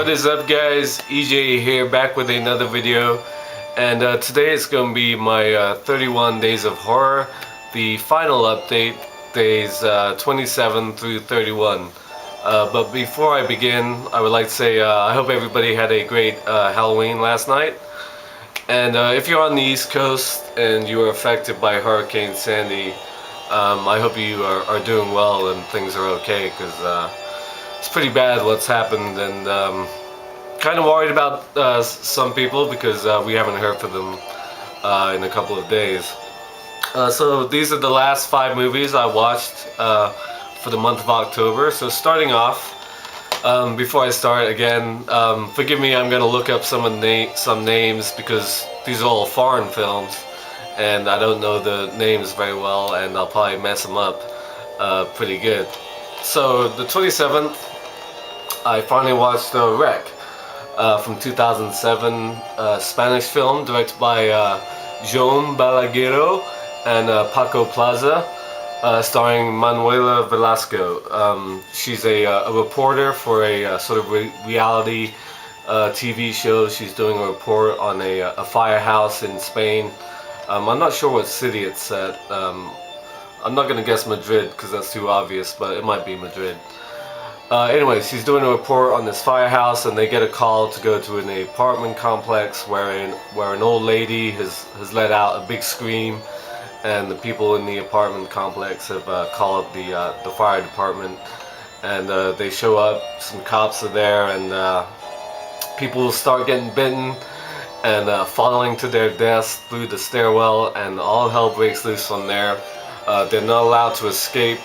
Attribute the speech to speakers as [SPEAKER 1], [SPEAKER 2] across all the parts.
[SPEAKER 1] What is up, guys? EJ here, back with another video, and today is going to be my 31 days of horror, the final update, days 27 through 31. But before I begin, I would like to say I hope everybody had a great Halloween last night. And if you're on the East Coast and you were affected by Hurricane Sandy, I hope you are doing well and things are okay, because it's pretty bad what's happened, and kind of worried about some people because we haven't heard from them in a couple of days. So these are the last 5 movies I watched for the month of October. So starting off, before I start again, forgive me, I'm going to look up some names because these are all foreign films and I don't know the names very well, and I'll probably mess them up pretty good. So the 27th, I finally watched Wreck from 2007, Spanish film directed by Joan Balaguero and Paco Plaza, starring Manuela Velasco. She's a reporter for a sort of reality TV show. She's doing a report on a firehouse in Spain. I'm not sure what city it's at. I'm not going to guess Madrid because that's too obvious, but it might be Madrid. Anyway, she's doing a report on this firehouse, and they get a call to go to an apartment complex where an old lady has let out a big scream, and the people in the apartment complex have called the fire department, and they show up. Some cops are there, and people start getting bitten and falling to their deaths through the stairwell, and all hell breaks loose from there. They're not allowed to escape.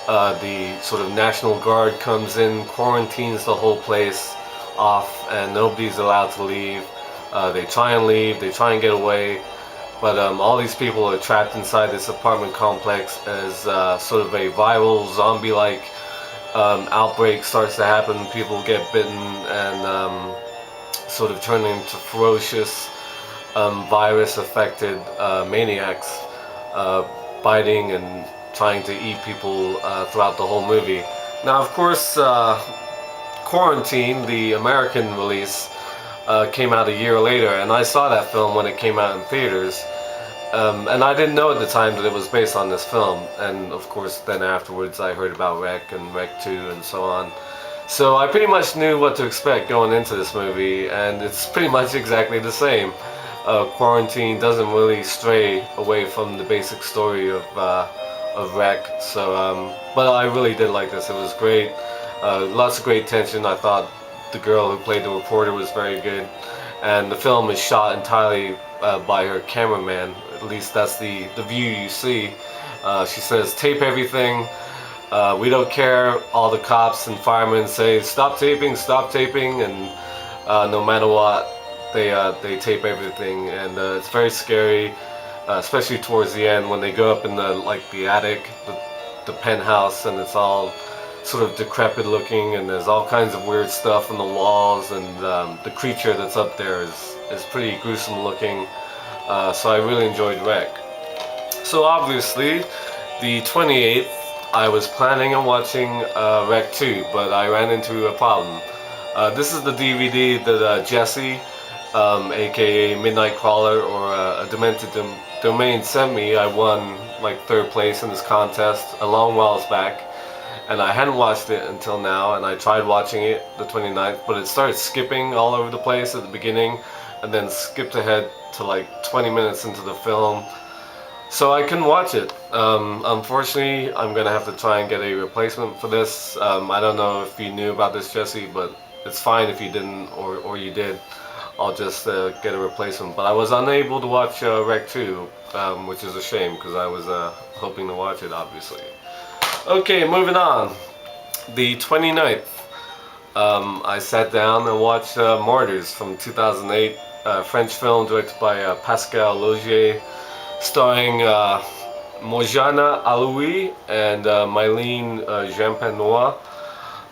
[SPEAKER 1] The sort of National Guard comes in, quarantines the whole place off, and nobody's allowed to leave. They try and leave, they try and get away, but all these people are trapped inside this apartment complex as sort of a viral zombie-like outbreak starts to happen. People get bitten and sort of turn into ferocious virus-affected maniacs, biting and trying to eat people throughout the whole movie. Now, of course, Quarantine, the American release, came out a year later, and I saw that film when it came out in theaters. And I didn't know at the time that it was based on this film. And of course, then afterwards, I heard about Wreck and Wreck 2 and so on. So I pretty much knew what to expect going into this movie, and it's pretty much exactly the same. Quarantine doesn't really stray away from the basic story of Wreck, so but I really did like this. It was great. Lots of great tension. I thought the girl who played the reporter was very good, and the film is shot entirely by her cameraman. At least that's the view you see. She says, "Tape everything. We don't care." All the cops and firemen say, stop taping," and no matter what, they tape everything, and it's very scary. Especially towards the end when they go up in the attic, the penthouse, and it's all sort of decrepit looking, and there's all kinds of weird stuff on the walls, and the creature that's up there is pretty gruesome looking. So I really enjoyed Wreck. So obviously, the 28th, I was planning on watching Wreck 2, but I ran into a problem. This is the DVD that Jesse, aka Midnight Crawler, or a Demented Domain, sent me. I won like 3rd place in this contest a long whiles back, and I hadn't watched it until now, and I tried watching it the 29th, but it started skipping all over the place at the beginning and then skipped ahead to like 20 minutes into the film, so I couldn't watch it. Unfortunately, I'm gonna have to try and get a replacement for this. I don't know if you knew about this, Jesse, but it's fine if you didn't, or you did. I'll just get a replacement. But I was unable to watch Wreck 2, which is a shame because I was hoping to watch it, obviously. Okay, moving on. The 29th, I sat down and watched Mortars from 2008, French film directed by Pascal Logier, starring Mojana Aloui and Mylene Jampanois.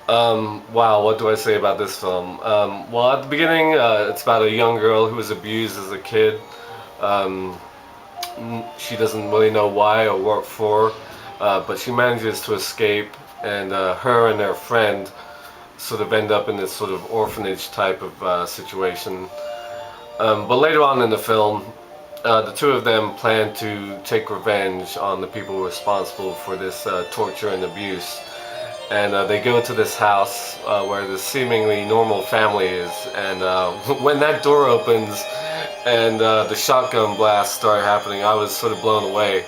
[SPEAKER 1] Wow, what do I say about this film? Well, at the beginning, it's about a young girl who was abused as a kid. She doesn't really know why or what for, but she manages to escape, and her and her friend sort of end up in this sort of orphanage type of situation. But later on in the film, the two of them plan to take revenge on the people responsible for this torture and abuse. And they go to this house where the seemingly normal family is. And when that door opens and the shotgun blasts start happening, I was sort of blown away.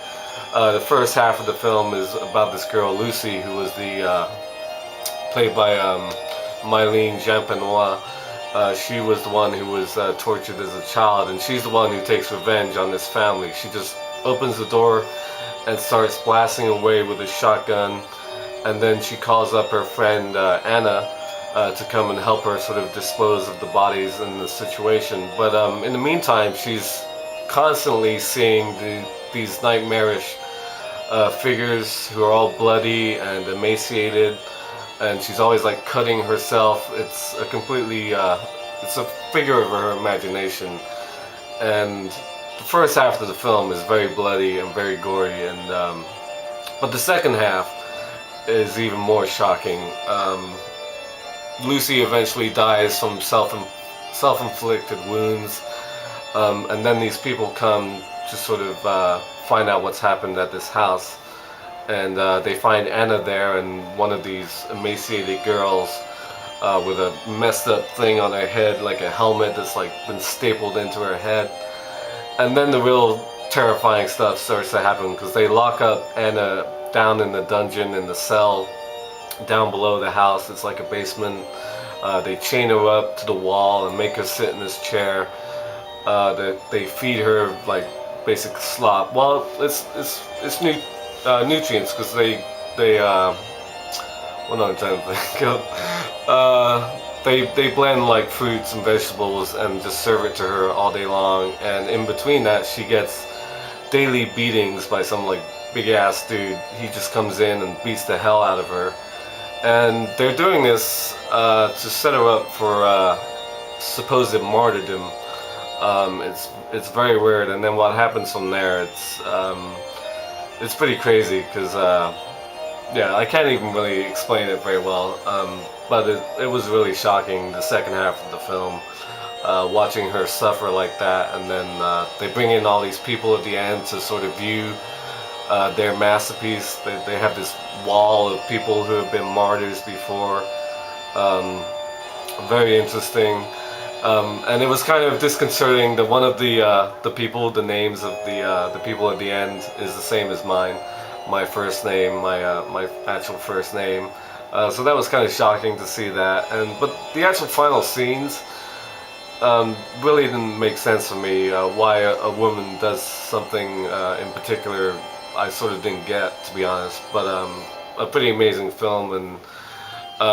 [SPEAKER 1] The first half of the film is about this girl Lucy, who was played by Mylene Jampanois. She was the one who was tortured as a child, and she's the one who takes revenge on this family. She just opens the door and starts blasting away with a shotgun, and then she calls up her friend Anna to come and help her sort of dispose of the bodies in the situation. But in the meantime, she's constantly seeing these nightmarish figures who are all bloody and emaciated, and she's always like cutting herself. It's a completely it's a figure of her imagination. And the first half of the film is very bloody and very gory, and but the second half is even more shocking. Lucy eventually dies from self-inflicted wounds, and then these people come to sort of find out what's happened at this house, and they find Anna there, and one of these emaciated girls with a messed up thing on her head, like a helmet that's like been stapled into her head. And then the real terrifying stuff starts to happen, because they lock up Anna down in the dungeon, in the cell down below the house. It's like a basement. They chain her up to the wall and make her sit in this chair. They feed her like basic slop. Well, it's nutrients, because they what am I trying to think of? They blend like fruits and vegetables and just serve it to her all day long. And in between that, she gets daily beatings by some like big ass dude. He just comes in and beats the hell out of her. And they're doing this to set her up for supposed martyrdom. It's very weird. And then what happens from there, it's pretty crazy, because yeah, I can't even really explain it very well. But it was really shocking, the second half of the film, watching her suffer like that. And then they bring in all these people at the end to sort of view their masterpiece. They have this wall of people who have been martyrs before. Very interesting. And it was kind of disconcerting that one of the people, the names of the people at the end is the same as mine. My first name, my actual first name. So that was kind of shocking to see that. But the actual final scenes really didn't make sense for me. Why a woman does something in particular, I sort of didn't get, to be honest. But a pretty amazing film. And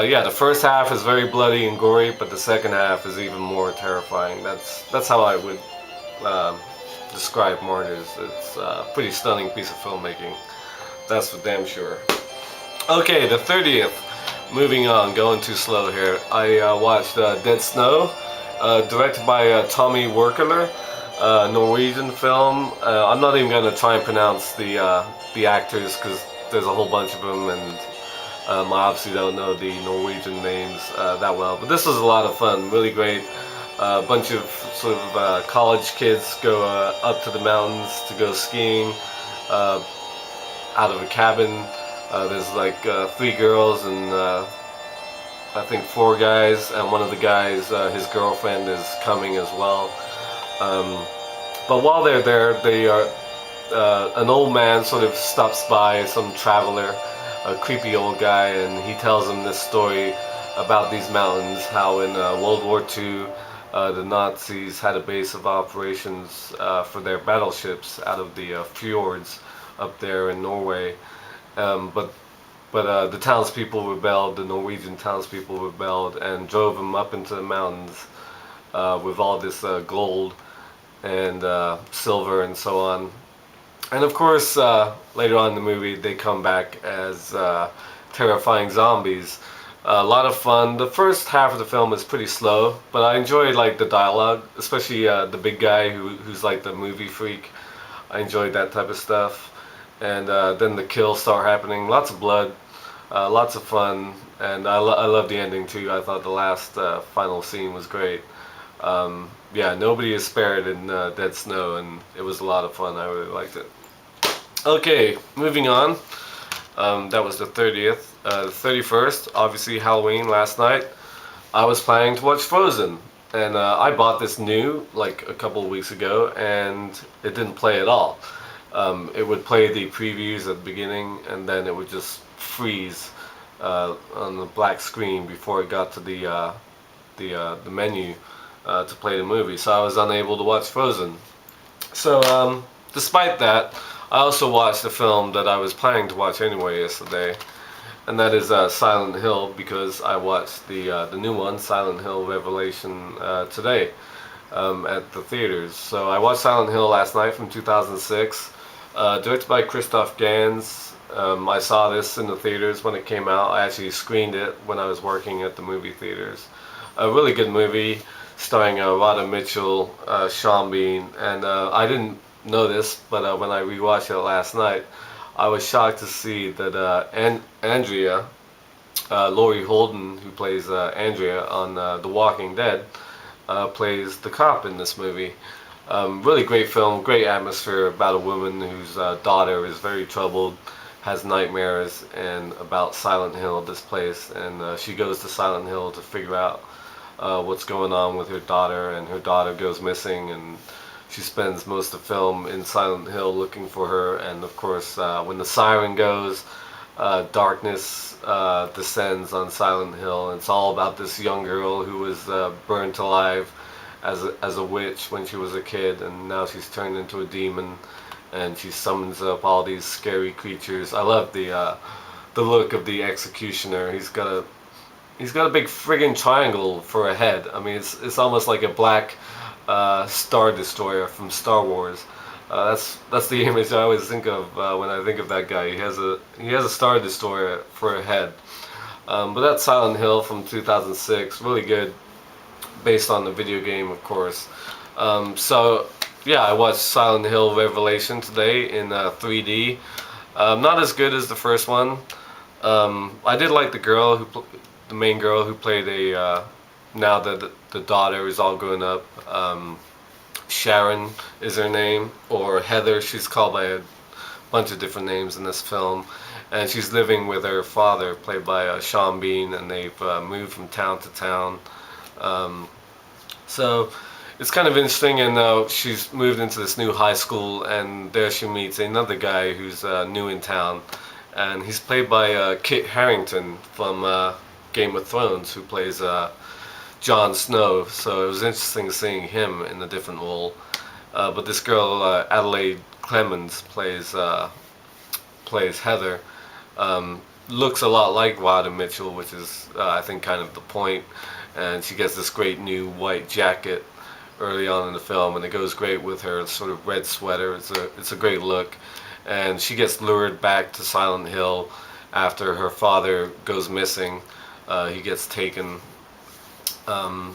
[SPEAKER 1] yeah, the first half is very bloody and gory, but the second half is even more terrifying. That's how I would describe Mortars. It's a pretty stunning piece of filmmaking. That's for damn sure. Okay, the 30th. Moving on, going too slow here. I watched Dead Snow, directed by Tommy Wirkola, Norwegian film. I'm not even going to try and pronounce the actors, because there's a whole bunch of them, and I obviously don't know the Norwegian names that well. But this was a lot of fun, really great. A bunch of sort of college kids go up to the mountains to go skiing out of a cabin. There's like 3 girls and I think 4 guys, and one of the guys, his girlfriend is coming as well. But while they're there, they are an old man sort of stops by, some traveler, a creepy old guy, and he tells them this story about these mountains, how in World War II the Nazis had a base of operations for their battleships out of the fjords up there in Norway. But the townspeople rebelled, the Norwegian townspeople rebelled, and drove them up into the mountains with all this gold and silver and so on. And of course, later on in the movie, they come back as terrifying zombies. A lot of fun. The first half of the film is pretty slow, but I enjoyed like the dialogue, especially the big guy who's like the movie freak. I enjoyed that type of stuff. And then the kills start happening. Lots of blood. Lots of fun, and I love the ending too. I thought the last final scene was great. Yeah, nobody is spared in Dead Snow, and it was a lot of fun. I really liked it. Okay, moving on. That was the 30th. The 31st, obviously Halloween last night. I was planning to watch Frozen, and I bought this new like a couple of weeks ago, and it didn't play at all. It would play the previews at the beginning, and then it would just freeze on the black screen before it got to the menu to play the movie. So I was unable to watch Frozen. So despite that, I also watched a film that I was planning to watch anyway yesterday, and that is Silent Hill, because I watched the new one, Silent Hill Revelation, today at the theaters. So I watched Silent Hill last night from 2006, directed by Christoph Gans. I saw this in the theaters when it came out. I actually screened it when I was working at the movie theaters. A really good movie starring Radha Mitchell, Sean Bean, and I didn't know this, but when I rewatched it last night, I was shocked to see that Andrea, Laurie Holden, who plays Andrea on The Walking Dead, plays the cop in this movie. Really great film, great atmosphere about a woman whose daughter is very troubled, has nightmares, and about Silent Hill, this place, and she goes to Silent Hill to figure out what's going on with her daughter, and her daughter goes missing, and she spends most of the film in Silent Hill looking for her. And of course, when the siren goes, darkness descends on Silent Hill, and it's all about this young girl who was burnt alive as a witch when she was a kid, and now she's turned into a demon, and she summons up all these scary creatures. I love the look of the executioner. He's got a big friggin' triangle for a head. I mean, it's almost like a black Star Destroyer from Star Wars. That's the image I always think of when I think of that guy. He has a Star Destroyer for a head. But that's Silent Hill from 2006. Really good, based on the video game, of course. So yeah, I watched Silent Hill Revelation today in 3D. Not as good as the first one. I did like the main girl who played now that the daughter is all grown up. Sharon is her name, or Heather. She's called by a bunch of different names in this film, and she's living with her father, played by Sean Bean, and they've moved from town to town. So it's kind of interesting, and she's moved into this new high school, and there she meets another guy who's new in town, and he's played by Kit Harington from Game of Thrones, who plays Jon Snow. So it was interesting seeing him in a different role. But this girl, Adelaide Clemens, plays Heather. Looks a lot like Radha Mitchell, which is I think kind of the point. And she gets this great new white jacket early on in the film, and it goes great with her sort of red sweater. It's a great look, and she gets lured back to Silent Hill after her father goes missing. He gets taken. And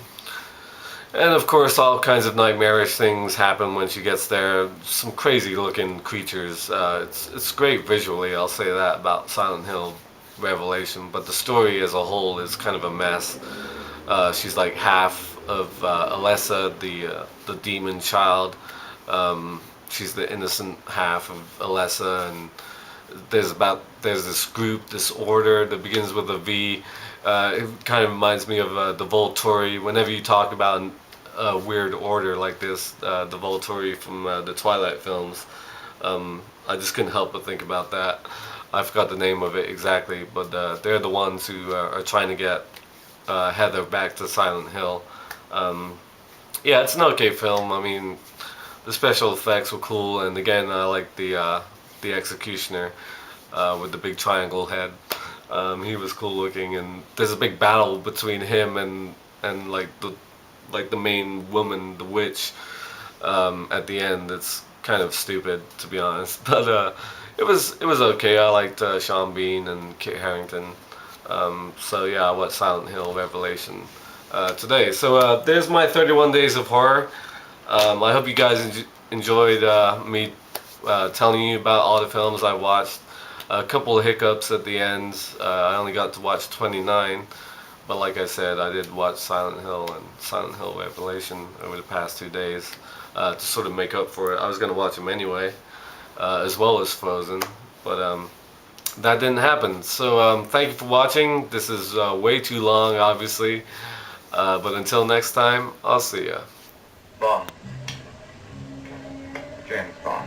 [SPEAKER 1] of course, all kinds of nightmarish things happen when she gets there. Some crazy looking creatures. It's great visually, I'll say that about Silent Hill Revelation, but the story as a whole is kind of a mess. She's like half of Alessa, the demon child. She's the innocent half of Alessa, and there's this group, this order that begins with a V. It kind of reminds me of the Volturi. Whenever you talk about a weird order like this, the Volturi from the Twilight films, I just couldn't help but think about that. I forgot the name of it exactly, but they're the ones who are trying to get Heather back to Silent Hill. Yeah, it's an okay film. I mean, the special effects were cool, and again, I like the executioner with the big triangle head. He was cool looking, and there's a big battle between him and like the main woman, the witch, at the end. It's kind of stupid, to be honest, but it was okay. I liked Sean Bean and Kit Harington. So yeah, I watched Silent Hill Revelation today. So there's my 31 Days of Horror. I hope you guys enjoyed me telling you about all the films I watched. A couple of hiccups at the end. I only got to watch 29, but like I said, I did watch Silent Hill and Silent Hill Revelation over the past 2 days to sort of make up for it. I was going to watch them anyway, as well as Frozen, but that didn't happen. So thank you for watching. This is way too long, obviously, but until next time, I'll see ya.
[SPEAKER 2] Bong.